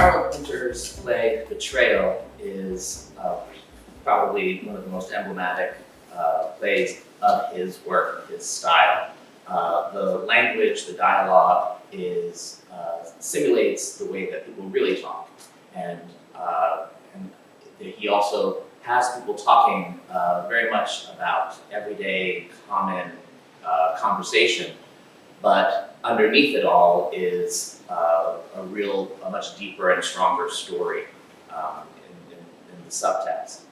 Harold Pinter's play Betrayal is probably one of the most emblematic plays of his work, his style. The language, the dialogue simulates the way that people really talk. And he also has people talking very much about everyday, common conversation. But underneath it all is a much deeper and stronger story in the subtext.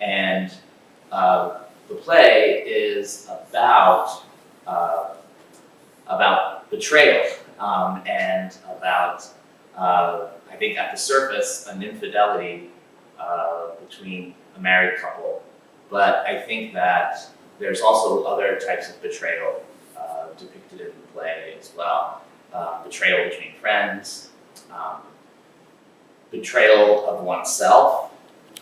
And the play is about betrayal and about, I think at the surface, an infidelity between a married couple. But I think that there's also other types of betrayal depicted in the play as well. Betrayal between friends, betrayal of oneself,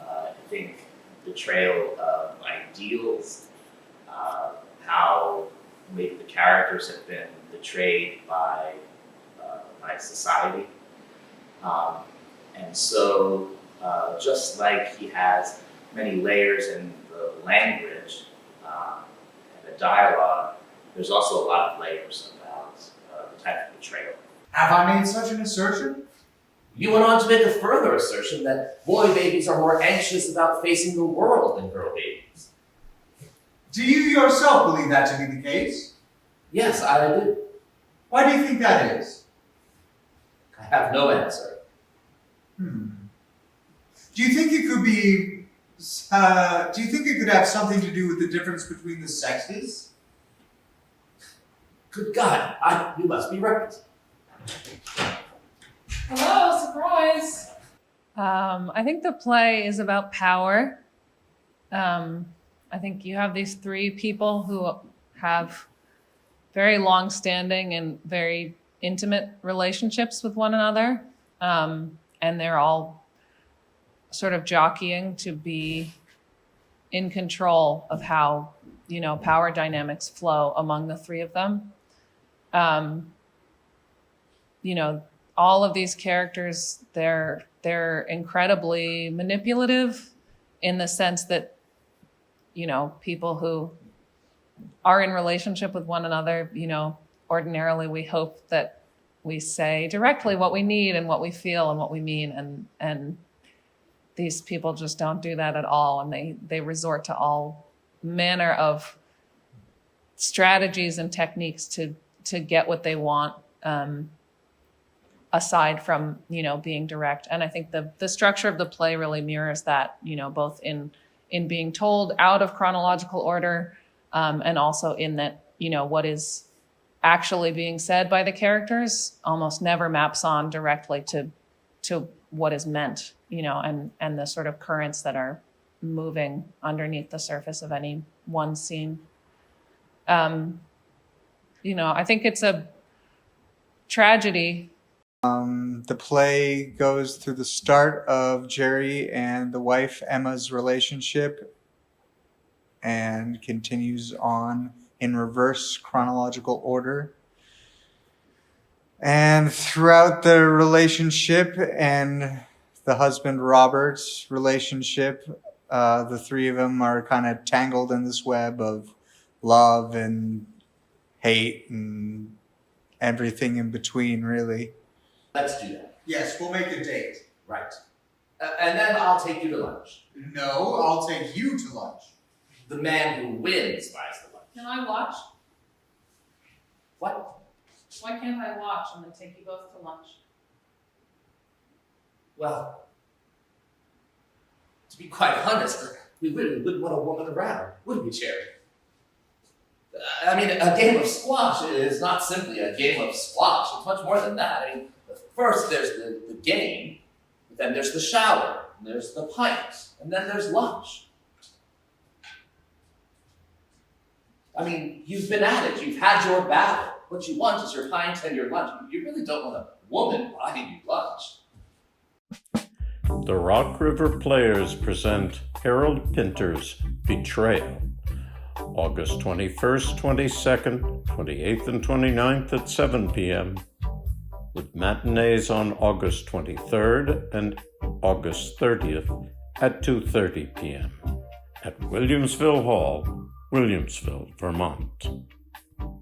I think betrayal of ideals, how maybe the characters have been betrayed by society. And so just like he has many layers in the language and the dialogue, there's also a lot of layers about the type of betrayal. Have I made such an assertion? You went on to make a further assertion that boy babies are more anxious about facing the world than girl babies. Do you yourself believe that to be the case? Yes, I do. Why do you think that is? I have no answer. Do you think it could be, do you think it could have something to do with the difference between the sexes? Good God, you must be right. Hello, surprise. I think the play is about power. I think you have these three people who have very long-standing and very intimate relationships with one another. And they're all sort of jockeying to be in control of how, power dynamics flow among the three of them. All of these characters, they're incredibly manipulative in the sense that, people who are in relationship with one another, ordinarily we hope that we say directly what we need and what we feel and what we mean. And these people just don't do that at all. And they resort to all manner of strategies and techniques to get what they want, aside from, being direct. And I think the structure of the play really mirrors that, both in being told out of chronological order, and also in that, what is actually being said by the characters almost never maps on directly to what is meant, and the sort of currents that are moving underneath the surface of any one scene. I think it's a tragedy. The play goes through the start of Jerry and the wife Emma's relationship and continues on in reverse chronological order. And throughout the relationship and the husband Robert's relationship, the three of them are kind of tangled in this web of love and hate and everything in between, really. Let's do that. Yes, we'll make a date. Right. And then I'll take you to lunch. No, I'll take you to lunch. The man who wins buys the lunch. Can I watch? What? Why can't I watch and then take you both to lunch? Well, to be quite honest, we really wouldn't want a woman around, would we, Cherry? A game of squash is not simply a game of squash. It's much more than that. First there's the game, but then there's the shower, and there's the pint, and then there's lunch. You've been at it. You've had your battle. What you want is your pint and your lunch. You really don't want a woman buying you lunch. The Rock River Players present Harold Pinter's Betrayal, August 21st, 22nd, 28th, and 29th at 7 p.m. with matinees on August 23rd and August 30th at 2:30 p.m. at Williamsville Hall, Williamsville, Vermont.